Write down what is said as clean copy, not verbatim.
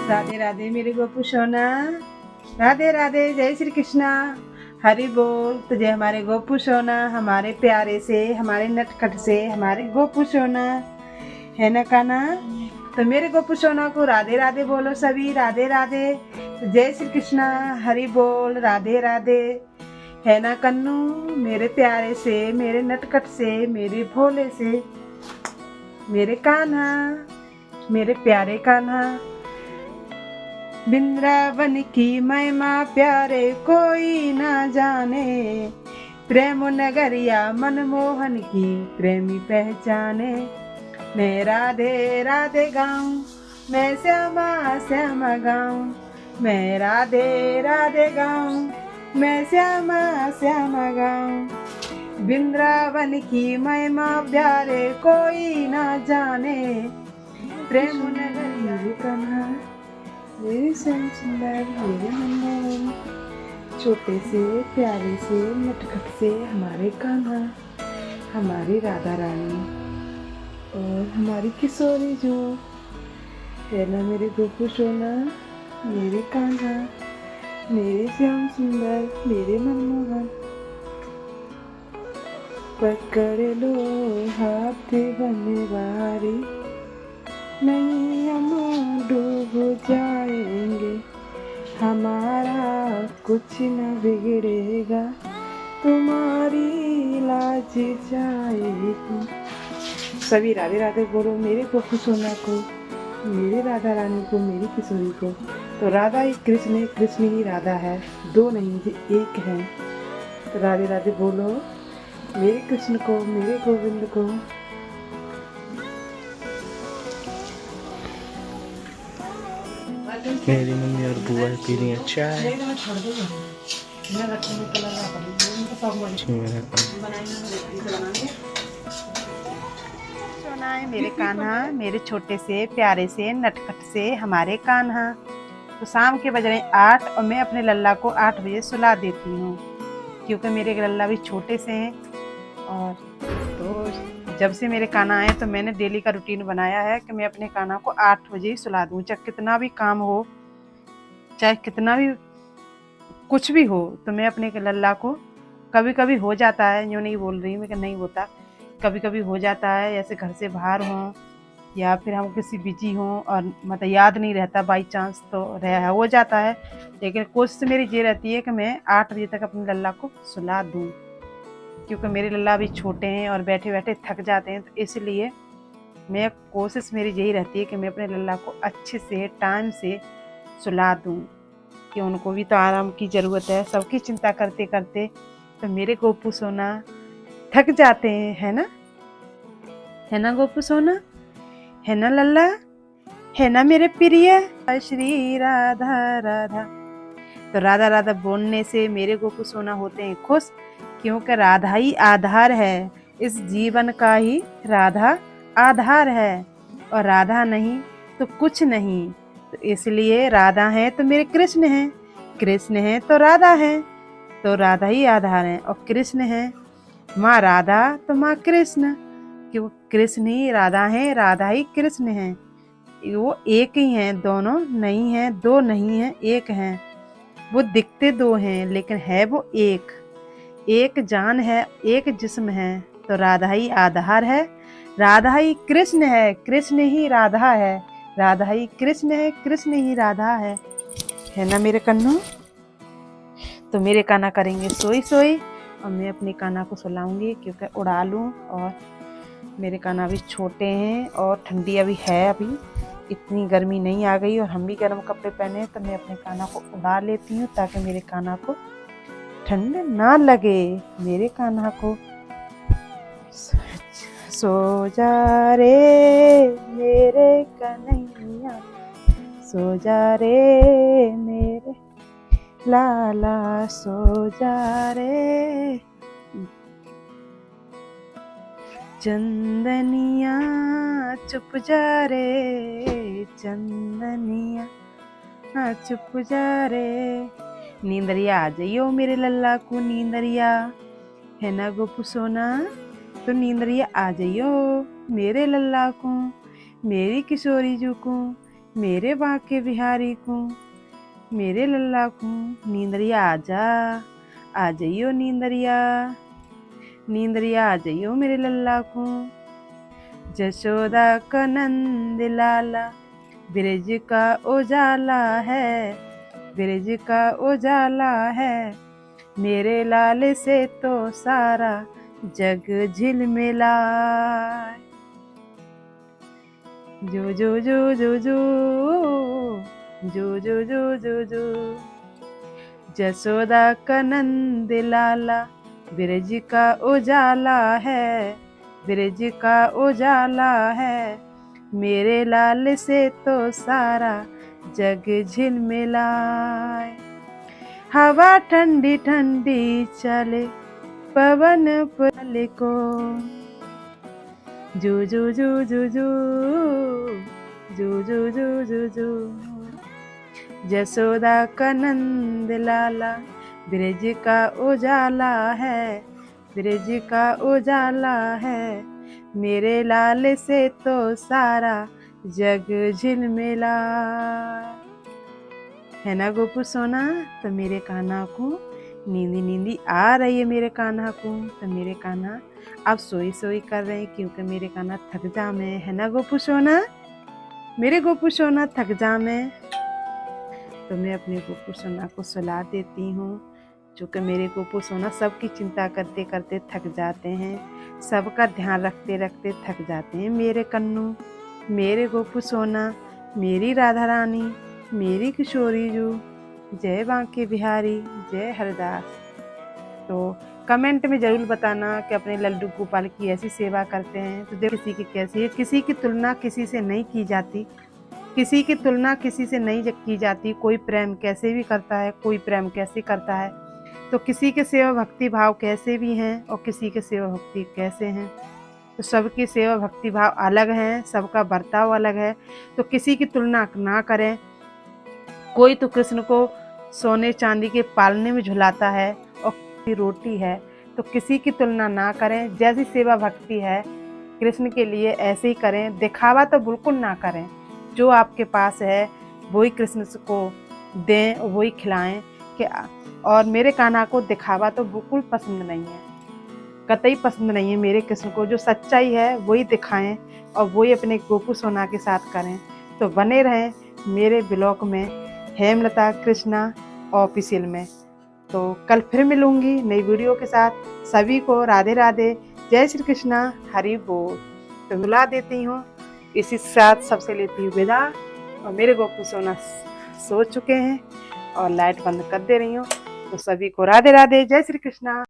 राधे राधे मेरे गोपू सोना, राधे राधे, जय श्री कृष्णा, हरि बोल। तुझे हमारे गोपू सोना, हमारे प्यारे से, हमारे नटखट से, हमारे गोपू सोना है ना काना। तो मेरे गोपू सोना को राधे राधे बोलो सभी, राधे राधे। तो जय श्री कृष्णा, हरि बोल, राधे राधे है ना कन्नू, मेरे प्यारे से, मेरे नटखट से, मेरे भोले से, मेरे कान्हा, मेरे प्यारे कान्हा। वृंदावन की महिमा प्यारे कोई ना जाने, प्रेम नगरिया मनमोहन की प्रेमी पहचाने। मैं राधे राधे गाऊं, मैं श्यामा श्यामा गाऊं, मैं राधे राधे गाऊं, मैं श्यामा श्यामा गाऊं। वृंदावन की महिमा प्यारे कोई ना जाने, प्रेम नगरिया कन्हा मेरे श्याम सुंदर, मेरे मनमोहन, छोटे से प्यारे से नटखट से हमारे कान्हा, हमारी राधा रानी और हमारी किशोरी जो है ना, मेरे गोपू सोना, मेरे कान्हा, मेरे श्याम सुंदर, मेरे मनमोहन। पकड़ लो हाथ बनवारी, नहीं हम डूब जाएंगे, हमारा कुछ न बिगड़ेगा, तुम्हारी लाज जाएगी। सभी राधे राधे बोलो मेरे गोपू सोना को, मेरे राधा रानी को, मेरी किशोरी को। तो राधा ही कृष्ण है, कृष्ण ही राधा है, दो नहीं एक है। तो राधे राधे बोलो मेरे कृष्ण को, मेरे गोविंद को। मेरी मम्मी और बुआ पी रही है चाय। सोना है मेरे कान्हा, मेरे छोटे से प्यारे से नटखट से हमारे कान्हा। तो शाम के बज रहे 8 और मैं अपने लल्ला को 8 बजे सुला देती हूँ, क्योंकि मेरे लल्ला भी छोटे से हैं। और तो जब से मेरे कान्हा आए तो मैंने डेली का रूटीन बनाया है कि मैं अपने कान्हा को 8 बजे ही सुला दूँ, चाहे कितना भी काम हो, चाहे कितना भी कुछ भी हो। तो मैं अपने लल्ला को, कभी कभी हो जाता है, यूँ नहीं बोल रही मैं कि नहीं होता, कभी कभी हो जाता है ऐसे घर से बाहर हों या फिर हम किसी बिजी हों और मतलब याद नहीं रहता, बाई चांस तो हो जाता है। लेकिन कोशिश मेरी ये रहती है कि मैं 8 बजे तक अपने लल्ला को सुला दूँ, क्योंकि मेरे लल्ला भी छोटे हैं और बैठे बैठे थक जाते हैं। तो इसलिए मैं कोशिश मेरी यही रहती है कि मैं अपने लल्ला को अच्छे से टाइम से सुला दूँ, कि उनको भी तो आराम की ज़रूरत है, सबकी चिंता करते करते तो मेरे गोपू सोना थक जाते हैं, है ना गोपू सोना, है ना लल्ला, है ना मेरे प्रिय श्री राधा राधा। तो राधा राधा बोलने से मेरे गोपू सोना होते हैं खुश, क्योंकि राधा ही आधार है, इस जीवन का ही राधा आधार है, और राधा नहीं तो कुछ नहीं। तो इसलिए राधा है तो मेरे कृष्ण हैं, कृष्ण है तो राधा है, तो राधा ही आधार है। और कृष्ण है माँ राधा तो माँ कृष्ण, क्यों कृष्ण ही राधा है, राधा ही कृष्ण है, वो एक ही हैं, दोनों नहीं हैं, दो नहीं हैं, एक हैं। वो दिखते दो हैं लेकिन है वो एक, एक जान है, एक जिस्म है। तो राधा ही आधार है, राधा ही कृष्ण है, कृष्ण ही राधा है, राधा ही कृष्ण है, कृष्ण ही राधा है ना मेरे कन्नू। तो मेरे कान्हा करेंगे सोई सोई और मैं अपने कान्हा को सुलाऊंगी, क्योंकि उड़ा लूँ। और मेरे कान्हा अभी छोटे हैं और ठंडी अभी है, अभी इतनी गर्मी नहीं आ गई और हम भी गर्म कपड़े पहने हैं। तो मैं अपने कान्हा को उड़ा लेती हूँ ताकि मेरे कान्हा को ठंड ना लगे। मेरे कान्हा को सो जा रे मेरे कन्हैया, सो जा रे मेरे लाला, सो जा रे चंदनिया, चुप जा रे चंदनिया, चुप जा रे। नींदरिया आ जाइयो मेरे लल्ला को, नींदरिया है ना गोपू सोना। तो नींदरिया आ जाइयो मेरे लल्ला को, मेरी किशोरी जू को, मेरे बांके बिहारी को, मेरे लल्ला को, नींदरिया आजा, आ जाइयो नींदरिया, नींदरिया आ जाइयो मेरे लल्ला को। जशोदा का नंद लाला ब्रिज का उजाला है, ब्रिज का उजाला है, मेरे लाल से तो सारा जग झिलमिला। जो जो जो जो जो जो जो जो जो जो जसोदा का नंद लाला ब्रिज का उजाला है, ब्रिज का उजाला है, मेरे लाल से तो सारा जग झिलमिलाए। हवा ठंडी ठंडी चले पवन पुल को, जो जो जो जो जो जो जो जो जो जो जसोदा का नंद लाला ब्रिज का उजाला है, ब्रिज का उजाला है, मेरे लाल से तो सारा जग झिलमिला। है ना गोपू सोना? तो मेरे कान्हा को नींदी नींदी आ रही है, मेरे कान्हा को। तो मेरे कान्हा अब सोई सोई कर रहे हैं, क्योंकि मेरे कान्हा थक जामे। है ना गोपू सोना? मेरे गोपू सोना थक जामे। तो मैं अपने गोपू सोना को सुला देती हूँ, क्योंकि मेरे गोपू सोना सबकी चिंता करते करते थक जाते हैं, सबका ध्यान रखते रखते थक जाते हैं। मेरे कन्नू, मेरे गोपू सोना, मेरी राधा रानी, मेरी किशोरी जू, जय बांके बिहारी, जय हरदास। तो कमेंट में ज़रूर बताना कि अपने लड्डू गोपाल की ऐसी सेवा करते हैं तो देखो किसी की कैसी है। किसी की तुलना किसी से नहीं की जाती, किसी की तुलना किसी से नहीं की जाती। कोई प्रेम कैसे भी करता है, कोई प्रेम कैसे करता है, तो किसी के सेवा भक्ति भाव कैसे भी हैं और किसी के सेवा भक्ति कैसे हैं, तो सबकी सेवा भक्ति भाव अलग हैं, सबका बर्ताव अलग है। तो किसी की तुलना ना करें। कोई तो कृष्ण को सोने चांदी के पालने में झुलाता है और रोटी है, तो किसी की तुलना ना करें। जैसी सेवा भक्ति है कृष्ण के लिए ऐसे ही करें, दिखावा तो बिल्कुल ना करें। जो आपके पास है वही कृष्ण को दें, वही खिलाएं। कि और मेरे कान्हा को दिखावा तो बिल्कुल पसंद नहीं है, कतई पसंद नहीं है। मेरे कृष्ण को जो सच्चाई है वही दिखाएं और वही अपने गोपू सोना के साथ करें। तो बने रहें मेरे ब्लॉग में, हेमलता कृष्णा ऑफिशियल में। तो कल फिर मिलूंगी नई वीडियो के साथ। सभी को राधे राधे, जय श्री कृष्णा, हरि बोल। तो बुला देती हूँ, इसी साथ सबसे लेती हूँ विदा। और मेरे गोपू सोना सो चुके हैं और लाइट बंद कर दे रही हूँ। तो सभी को राधे राधे, जय श्री कृष्णा।